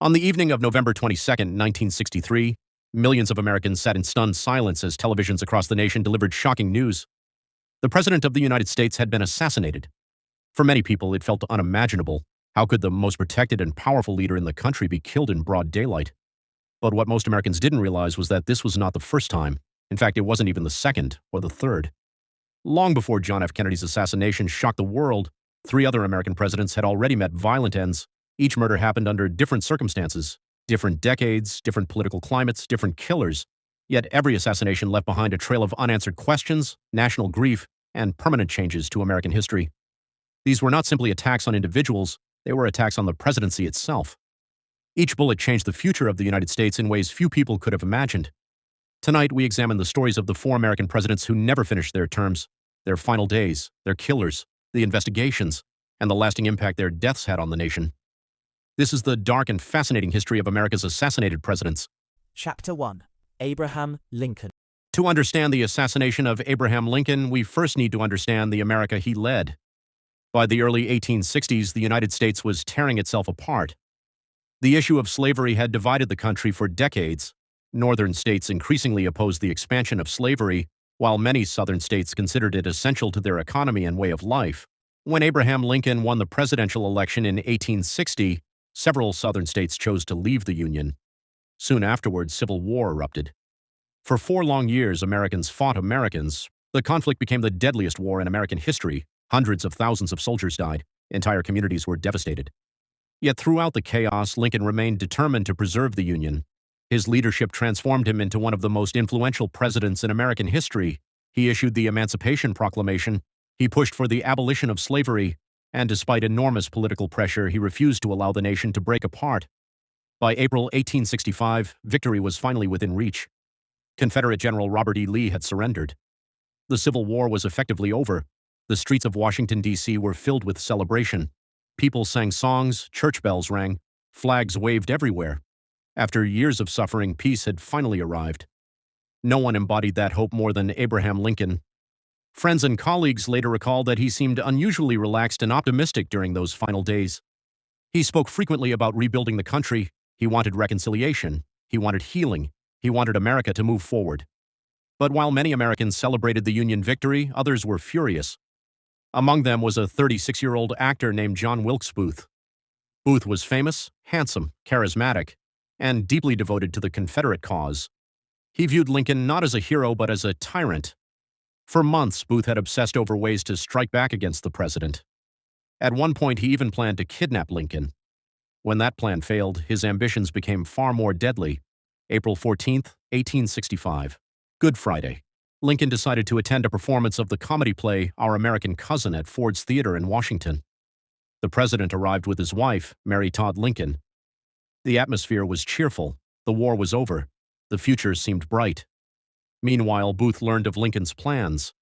On the evening of November 22nd, 1963, millions of Americans sat in stunned silence as televisions across the nation delivered shocking news. The President of the United States had been assassinated. For many people, it felt unimaginable. How could the most protected and powerful leader in the country be killed in broad daylight? But what most Americans didn't realize was that this was not the first time. In fact, it wasn't even the second or the third. Long before John F. Kennedy's assassination shocked the world, three other American presidents had already met violent ends. Each murder happened under different circumstances, different decades, different political climates, different killers. Yet every assassination left behind a trail of unanswered questions, national grief, and permanent changes to American history. These were not simply attacks on individuals, they were attacks on the presidency itself. Each bullet changed the future of the United States in ways few people could have imagined. Tonight, we examine the stories of the four American presidents who never finished their terms, their final days, their killers, the investigations, and the lasting impact their deaths had on the nation. This is the dark and fascinating history of America's assassinated presidents. Chapter 1. Abraham Lincoln. To understand the assassination of Abraham Lincoln, we first need to understand the America he led. By the early 1860s, the United States was tearing itself apart. The issue of slavery had divided the country for decades. Northern states increasingly opposed the expansion of slavery, while many southern states considered it essential to their economy and way of life. When Abraham Lincoln won the presidential election in 1860, several southern states chose to leave the Union. Soon afterwards, civil war erupted. For 4 long years, Americans fought Americans. The conflict became the deadliest war in American history. Hundreds of thousands of soldiers died. Entire communities were devastated. Yet throughout the chaos, Lincoln remained determined to preserve the Union. His leadership transformed him into one of the most influential presidents in American history. He issued the Emancipation Proclamation. He pushed for the abolition of slavery. And despite enormous political pressure, he refused to allow the nation to break apart. By April 1865, victory was finally within reach. Confederate General Robert E. Lee had surrendered. The Civil War was effectively over. The streets of Washington, D.C. were filled with celebration. People sang songs, church bells rang, flags waved everywhere. After years of suffering, peace had finally arrived. No one embodied that hope more than Abraham Lincoln. Friends and colleagues later recalled that he seemed unusually relaxed and optimistic during those final days. He spoke frequently about rebuilding the country. He wanted reconciliation. He wanted healing. He wanted America to move forward. But while many Americans celebrated the Union victory, others were furious. Among them was a 36-year-old actor named John Wilkes Booth. Booth was famous, handsome, charismatic, and deeply devoted to the Confederate cause. He viewed Lincoln not as a hero but as a tyrant. For months, Booth had obsessed over ways to strike back against the president. At one point, he even planned to kidnap Lincoln. When that plan failed, his ambitions became far more deadly. April 14, 1865, Good Friday. Lincoln decided to attend a performance of the comedy play Our American Cousin at Ford's Theater in Washington. The president arrived with his wife, Mary Todd Lincoln. The atmosphere was cheerful. The war was over. The future seemed bright. Meanwhile, Booth learned of Lincoln's plans.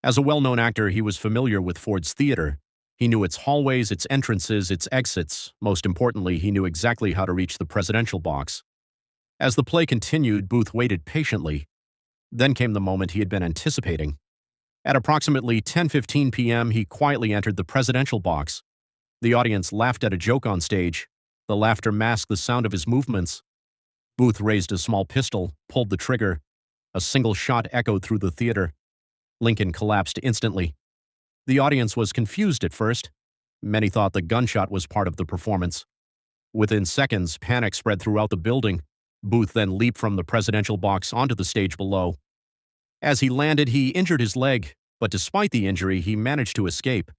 As a well-known actor, he was familiar with Ford's Theater. He knew its hallways, its entrances, its exits. Most importantly, he knew exactly how to reach the presidential box. As the play continued, Booth waited patiently. Then came the moment he had been anticipating. At approximately 10:15 p.m., he quietly entered the presidential box. The audience laughed at a joke on stage. The laughter masked the sound of his movements. Booth raised a small pistol, pulled the trigger. A single shot echoed through the theater. Lincoln collapsed instantly. The audience was confused at first. Many thought the gunshot was part of the performance. Within seconds, panic spread throughout the building. Booth then leaped from the presidential box onto the stage below. As he landed, he injured his leg, but despite the injury, he managed to escape.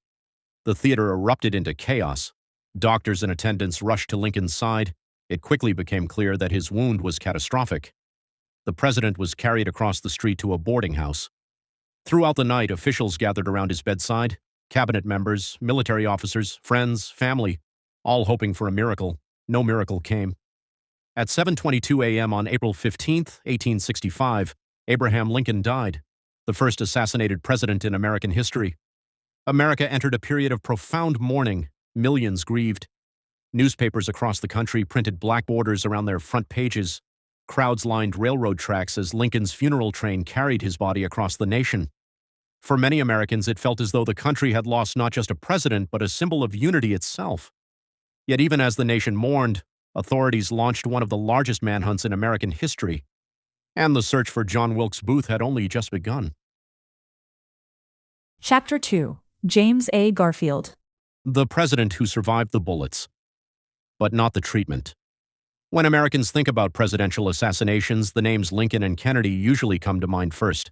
The theater erupted into chaos. Doctors and attendants rushed to Lincoln's side. It quickly became clear that his wound was catastrophic. The president was carried across the street to a boarding house. Throughout the night, officials gathered around his bedside, cabinet members, military officers, friends, family, all hoping for a miracle. No miracle came. At 7:22 a.m. on April 15, 1865, Abraham Lincoln died, the first assassinated president in American history. America entered a period of profound mourning. Millions grieved. Newspapers across the country printed black borders around their front pages. Crowds lined railroad tracks as Lincoln's funeral train carried his body across the nation. For many Americans, it felt as though the country had lost not just a president, but a symbol of unity itself. Yet even as the nation mourned, authorities launched one of the largest manhunts in American history, and the search for John Wilkes Booth had only just begun. Chapter 2. James A. Garfield. The president who survived the bullets, but not the treatment. When Americans think about presidential assassinations, the names Lincoln and Kennedy usually come to mind first.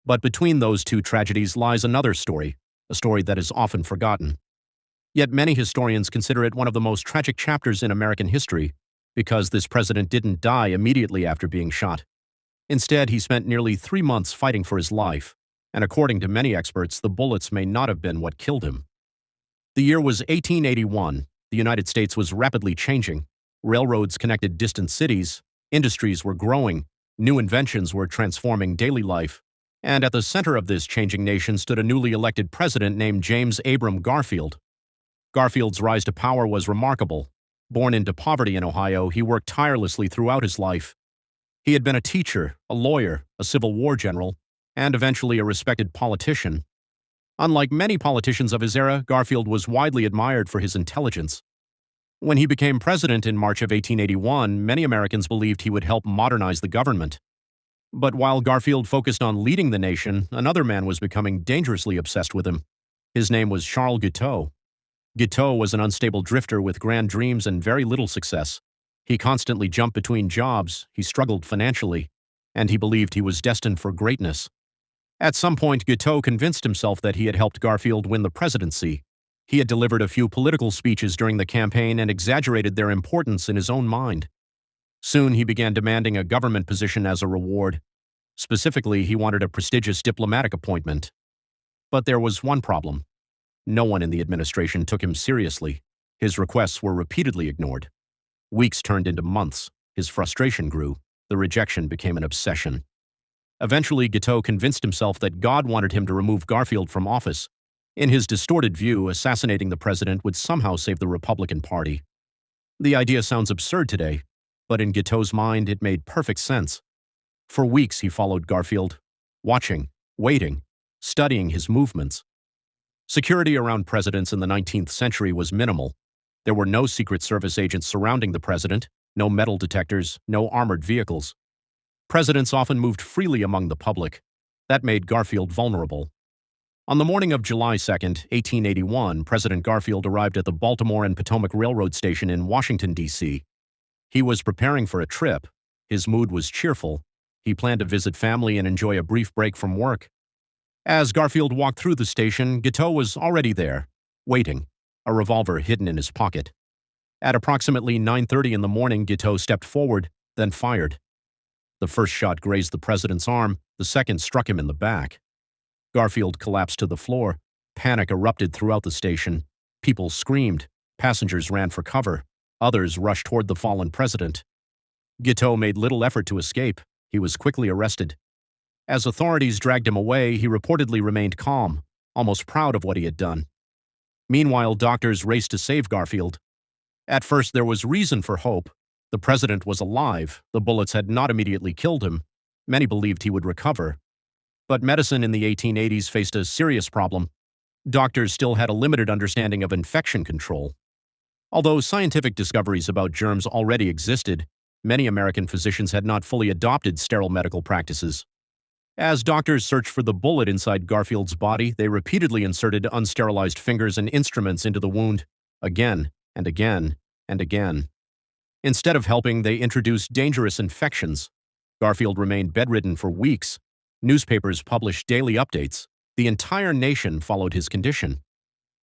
But between those two tragedies lies another story, a story that is often forgotten. Yet many historians consider it one of the most tragic chapters in American history because this president didn't die immediately after being shot. Instead, he spent nearly 3 months fighting for his life, and according to many experts, the bullets may not have been what killed him. The year was 1881. The United States was rapidly changing. Railroads connected distant cities, industries were growing, new inventions were transforming daily life, and at the center of this changing nation stood a newly elected president named James Abram Garfield. Garfield's rise to power was remarkable. Born into poverty in Ohio, he worked tirelessly throughout his life. He had been a teacher, a lawyer, a Civil War general, and eventually a respected politician. Unlike many politicians of his era, Garfield was widely admired for his intelligence. When he became president in March of 1881, many Americans believed he would help modernize the government. But while Garfield focused on leading the nation, another man was becoming dangerously obsessed with him. His name was Charles Guiteau. Guiteau was an unstable drifter with grand dreams and very little success. He constantly jumped between jobs, he struggled financially, and he believed he was destined for greatness. At some point, Guiteau convinced himself that he had helped Garfield win the presidency. He had delivered a few political speeches during the campaign and exaggerated their importance in his own mind. Soon he began demanding a government position as a reward. Specifically, he wanted a prestigious diplomatic appointment. But there was one problem. No one in the administration took him seriously. His requests were repeatedly ignored. Weeks turned into months. His frustration grew. The rejection became an obsession. Eventually, Guiteau convinced himself that God wanted him to remove Garfield from office. In his distorted view, assassinating the president would somehow save the Republican Party. The idea sounds absurd today, but in Guiteau's mind, it made perfect sense. For weeks, he followed Garfield, watching, waiting, studying his movements. Security around presidents in the 19th century was minimal. There were no Secret Service agents surrounding the president, no metal detectors, no armored vehicles. Presidents often moved freely among the public. That made Garfield vulnerable. On the morning of July 2, 1881, President Garfield arrived at the Baltimore and Potomac Railroad Station in Washington, D.C. He was preparing for a trip. His mood was cheerful. He planned to visit family and enjoy a brief break from work. As Garfield walked through the station, Guiteau was already there, waiting, a revolver hidden in his pocket. At approximately 9:30 in the morning, Guiteau stepped forward, then fired. The first shot grazed the president's arm, the second struck him in the back. Garfield collapsed to the floor. Panic erupted throughout the station. People screamed. Passengers ran for cover. Others rushed toward the fallen president. Guiteau made little effort to escape. He was quickly arrested. As authorities dragged him away, he reportedly remained calm, almost proud of what he had done. Meanwhile, doctors raced to save Garfield. At first, there was reason for hope. The president was alive. The bullets had not immediately killed him. Many believed he would recover. But medicine in the 1880s faced a serious problem. Doctors still had a limited understanding of infection control. Although scientific discoveries about germs already existed, many American physicians had not fully adopted sterile medical practices. As doctors searched for the bullet inside Garfield's body, they repeatedly inserted unsterilized fingers and instruments into the wound, again and again and again. Instead of helping, they introduced dangerous infections. Garfield remained bedridden for weeks. Newspapers published daily updates. The entire nation followed his condition.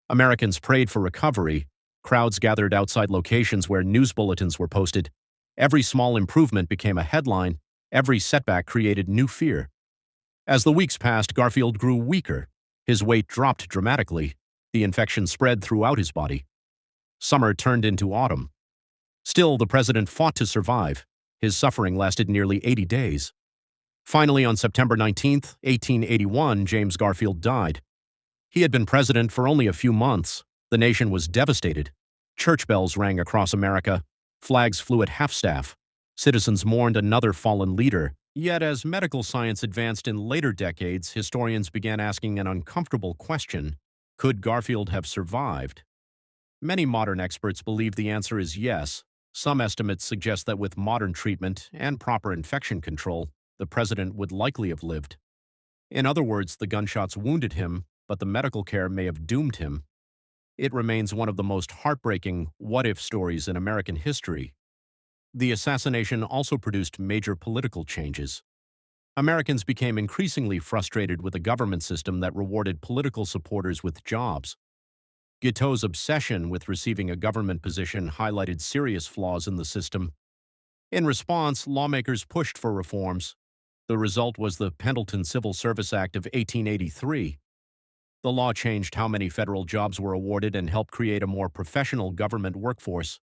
Americans prayed for recovery. Crowds gathered outside locations where news bulletins were posted. Every small improvement became a headline. Every setback created new fear. As the weeks passed, Garfield grew weaker. His weight dropped dramatically. The infection spread throughout his body. Summer turned into autumn. Still, the president fought to survive. His suffering lasted nearly 80 days. Finally, on September 19, 1881, James Garfield died. He had been president for only a few months. The nation was devastated. Church bells rang across America. Flags flew at half-staff. Citizens mourned another fallen leader. Yet, as medical science advanced in later decades, historians began asking an uncomfortable question: could Garfield have survived? Many modern experts believe the answer is yes, Some estimates suggest that with modern treatment and proper infection control, the president would likely have lived. In other words, the gunshots wounded him, but the medical care may have doomed him. It remains one of the most heartbreaking what-if stories in American history. The assassination also produced major political changes. Americans became increasingly frustrated with a government system that rewarded political supporters with jobs. Guiteau's obsession with receiving a government position highlighted serious flaws in the system. In response, lawmakers pushed for reforms. The result was the Pendleton Civil Service Act of 1883. The law changed how many federal jobs were awarded and helped create a more professional government workforce.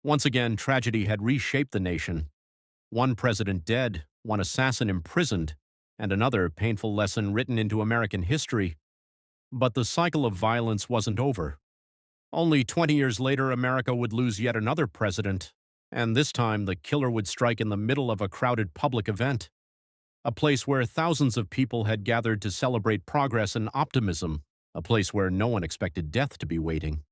Once again, tragedy had reshaped the nation. One president dead, one assassin imprisoned, and another painful lesson written into American history. But the cycle of violence wasn't over. Only 20 years later, America would lose yet another president, and this time the killer would strike in the middle of a crowded public event, a place where thousands of people had gathered to celebrate progress and optimism, a place where no one expected death to be waiting.